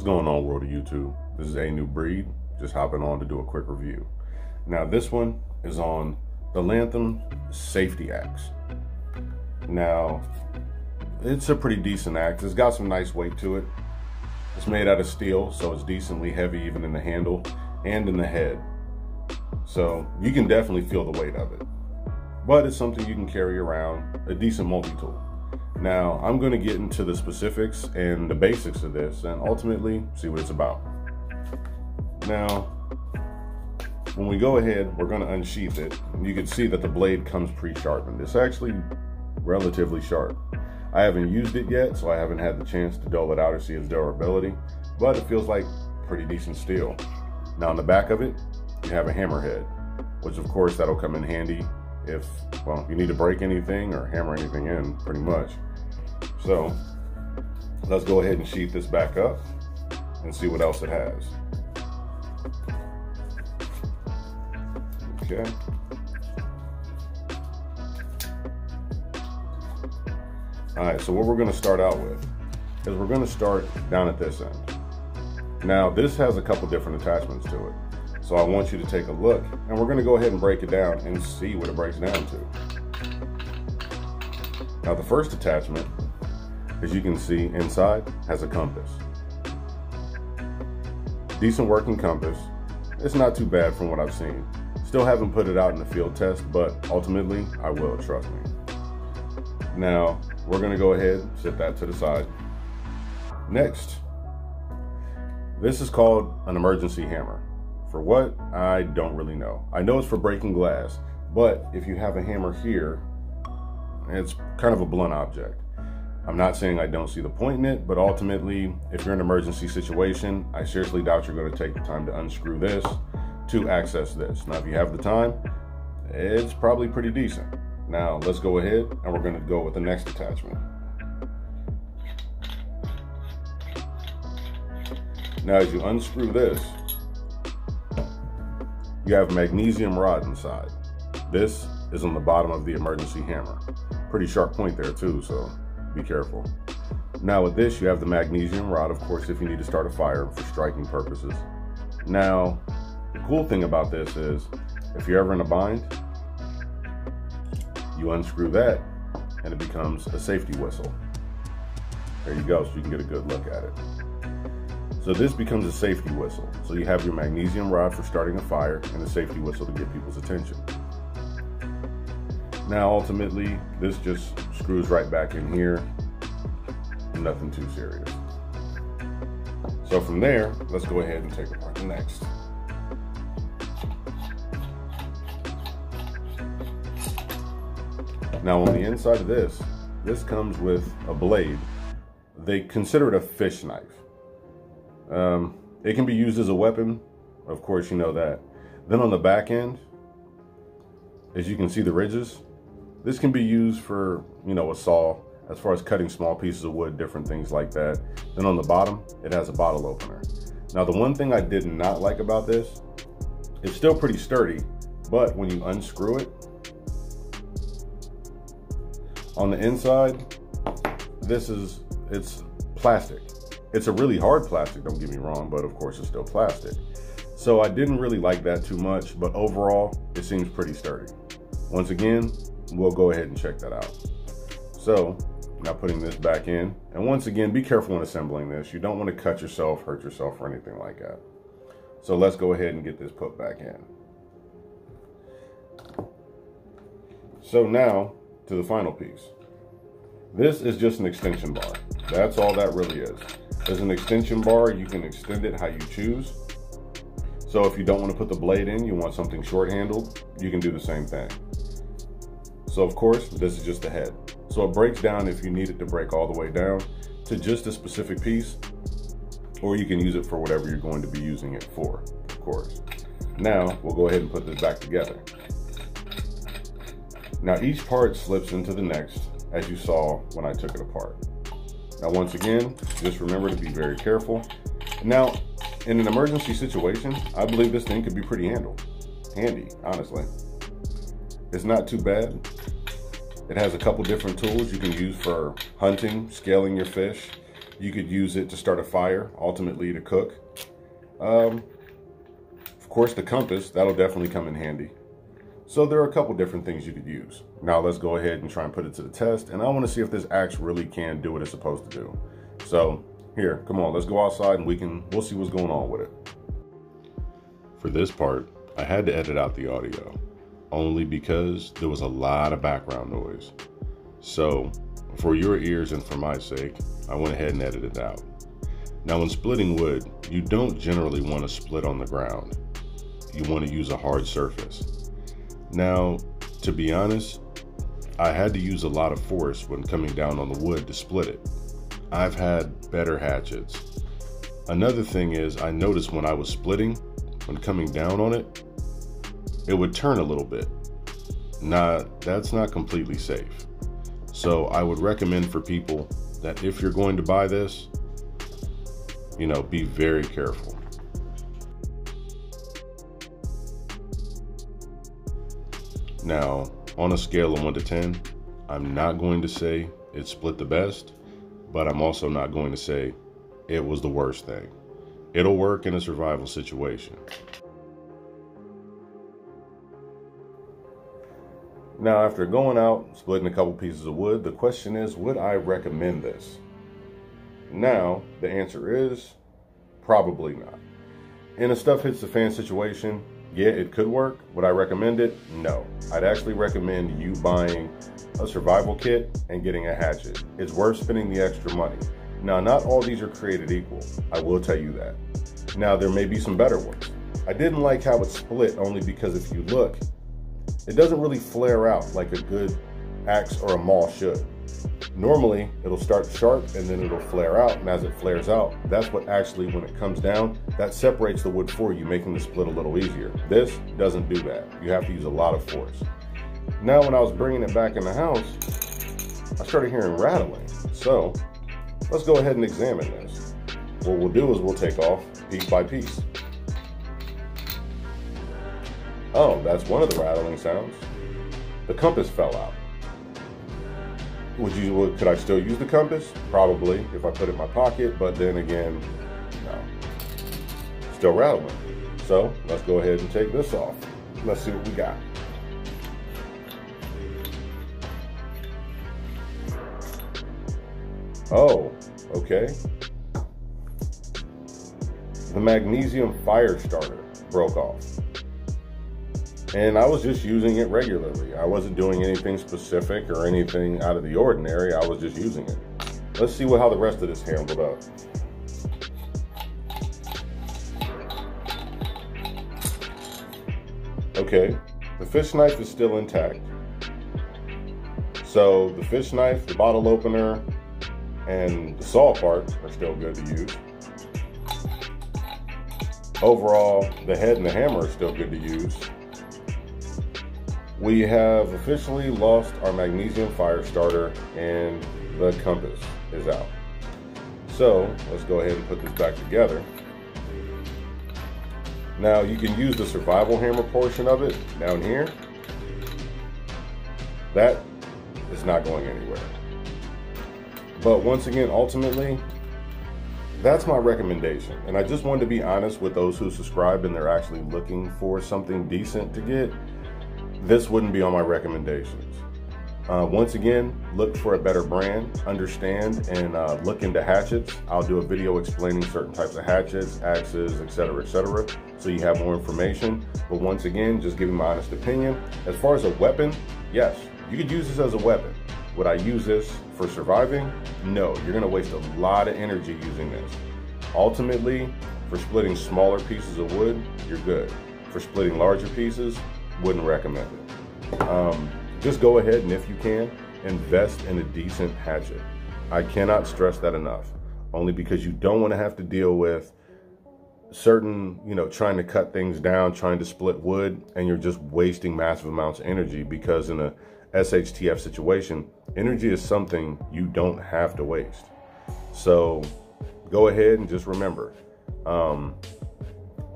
going on, world of YouTube? This is Anubreed, just hopping on to do a quick review. Now this one is on the Liantram Safety Axe. Now it's a pretty decent axe. It's got some nice weight to it. It's made out of steel, so it's decently heavy even in the handle and in the head. So you can definitely feel the weight of it. But it's something you can carry around, a decent multi-tool. Now, I'm going to get into the specifics and the basics of this and ultimately see what it's about. Now, when we go ahead, we're going to unsheath it. You can see that the blade comes pre-sharpened. It's actually relatively sharp. I haven't used it yet, so I haven't had the chance to dull it out or see its durability, but it feels like pretty decent steel. Now, on the back of it, you have a hammerhead, which of course that'll come in handy if, well, you need to break anything or hammer anything in, pretty much. So let's go ahead and sheath this back up and see what else it has. Okay. All right, so what we're gonna start out with is we're gonna start down at this end. Now this has a couple different attachments to it. So I want you to take a look, and we're gonna go ahead and break it down and see what it breaks down to. Now the first attachment, as you can see inside, has a compass. Decent working compass. It's not too bad from what I've seen. Still haven't put it out in the field test, but ultimately I will, trust me. Now we're gonna go ahead and set that to the side. Next, this is called an emergency hammer. For what? I don't really know. I know it's for breaking glass, but if you have a hammer here, it's kind of a blunt object. I'm not saying I don't see the point in it, but ultimately, if you're in an emergency situation, I seriously doubt you're going to take the time to unscrew this to access this. Now, if you have the time, it's probably pretty decent. Now, let's go ahead and we're going to go with the next attachment. Now, as you unscrew this, you have magnesium rod inside. This is on the bottom of the emergency hammer. Pretty sharp point there too, so be careful. Now with this, you have the magnesium rod, of course, if you need to start a fire for striking purposes. Now, the cool thing about this is, if you're ever in a bind, you unscrew that and it becomes a safety whistle. There you go, so you can get a good look at it. So this becomes a safety whistle. So you have your magnesium rod for starting a fire and a safety whistle to get people's attention. Now ultimately, this just screws right back in here. Nothing too serious. So from there, let's go ahead and take apart the next. Now on the inside of this comes with a blade. They consider it a fish knife. It can be used as a weapon, of course you know that. Then on the back end, as you can see the ridges, this can be used for, you know, a saw, as far as cutting small pieces of wood, different things like that. Then on the bottom, it has a bottle opener. Now the one thing I did not like about this, it's still pretty sturdy, but when you unscrew it, on the inside, it's plastic. It's a really hard plastic, don't get me wrong, but of course it's still plastic. So I didn't really like that too much, but overall, it seems pretty sturdy. Once again, we'll go ahead and check that out. So now putting this back in, and once again, be careful when assembling this. You don't want to cut yourself, hurt yourself, or anything like that. So let's go ahead and get this put back in. So now to the final piece. This is just an extension bar. That's all that really is. As an extension bar, you can extend it how you choose. So if you don't want to put the blade in, you want something short-handled, you can do the same thing. So of course, this is just the head. So it breaks down if you need it to break all the way down to just a specific piece, or you can use it for whatever you're going to be using it for, of course. Now, we'll go ahead and put this back together. Now each part slips into the next, as you saw when I took it apart. Now once again, just remember to be very careful. Now, in an emergency situation, I believe this thing could be pretty handy, honestly. It's not too bad. It has a couple different tools you can use for hunting, scaling your fish, You could use it to start a fire, ultimately to cook. Of course, the compass, that'll definitely come in handy. So there are a couple different things you could use. Now let's go ahead and try and put it to the test. And I want to see if this axe really can do what it's supposed to do. So here, come on, let's go outside and we'll see what's going on with it. For this part, I had to edit out the audio, only because there was a lot of background noise. So for your ears and for my sake, I went ahead and edited it out. Now when splitting wood, you don't generally want to split on the ground. You want to use a hard surface. Now, to be honest, I had to use a lot of force when coming down on the wood to split it. I've had better hatchets. Another thing is, I noticed when I was splitting, when coming down on it, it would turn a little bit. Now, that's not completely safe. So I would recommend for people that if you're going to buy this, you know, be very careful. Now, on a scale of 1 to 10, I'm not going to say it split the best, but I'm also not going to say it was the worst thing. It'll work in a survival situation. Now, after going out, splitting a couple pieces of wood, the question is, would I recommend this? Now, the answer is probably not. In a stuff hits the fan situation, yeah, it could work. Would I recommend it? No. I'd actually recommend you buying a survival kit and getting a hatchet. It's worth spending the extra money. Now, not all these are created equal. I will tell you that. Now, there may be some better ones. I didn't like how it split only because if you look, it doesn't really flare out like a good axe or a maul should. Normally, it'll start sharp and then it'll flare out, and as it flares out, that's what actually, when it comes down, that separates the wood for you, making the split a little easier. This doesn't do that. You have to use a lot of force. Now, when I was bringing it back in the house, I started hearing rattling. So, let's go ahead and examine this. What we'll do is we'll take off piece by piece. Oh, that's one of the rattling sounds. The compass fell out. Could I still use the compass? Probably, if I put it in my pocket, but then again, no. Still rattling. So, let's go ahead and take this off. Let's see what we got. Oh, okay. The magnesium fire starter broke off. And I was just using it regularly. I wasn't doing anything specific or anything out of the ordinary. I was just using it. Let's see how the rest of this handled up. Okay, the fish knife is still intact. So the fish knife, the bottle opener, and the saw part are still good to use. Overall, the head and the hammer are still good to use. We have officially lost our magnesium fire starter and the compass is out. So let's go ahead and put this back together. Now you can use the survival hammer portion of it down here. That is not going anywhere. But once again, ultimately, that's my recommendation. And I just wanted to be honest with those who subscribe and they're actually looking for something decent to get. This wouldn't be on my recommendations. Once again, look for a better brand, understand, and look into hatchets. I'll do a video explaining certain types of hatchets, axes, etc., so you have more information. But once again, just giving my honest opinion. As far as a weapon, yes, you could use this as a weapon. Would I use this for surviving? No, you're gonna waste a lot of energy using this. Ultimately, for splitting smaller pieces of wood, you're good. For splitting larger pieces, wouldn't recommend it. Just go ahead and if you can, invest in a decent hatchet. I cannot stress that enough, only because you don't want to have to deal with certain, trying to cut things down, trying to split wood, and you're just wasting massive amounts of energy, because in a SHTF situation, energy is something you don't have to waste. So go ahead and just remember,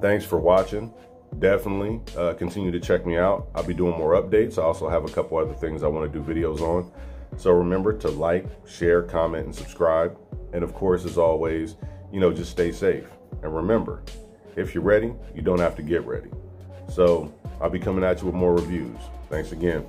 thanks for watching. Definitely continue to check me out. I'll be doing more updates. I also have a couple other things I want to do videos on. So remember to like, share, comment, and subscribe. And of course, as always, you know, just stay safe. And remember, if you're ready, you don't have to get ready. So I'll be coming at you with more reviews. Thanks again.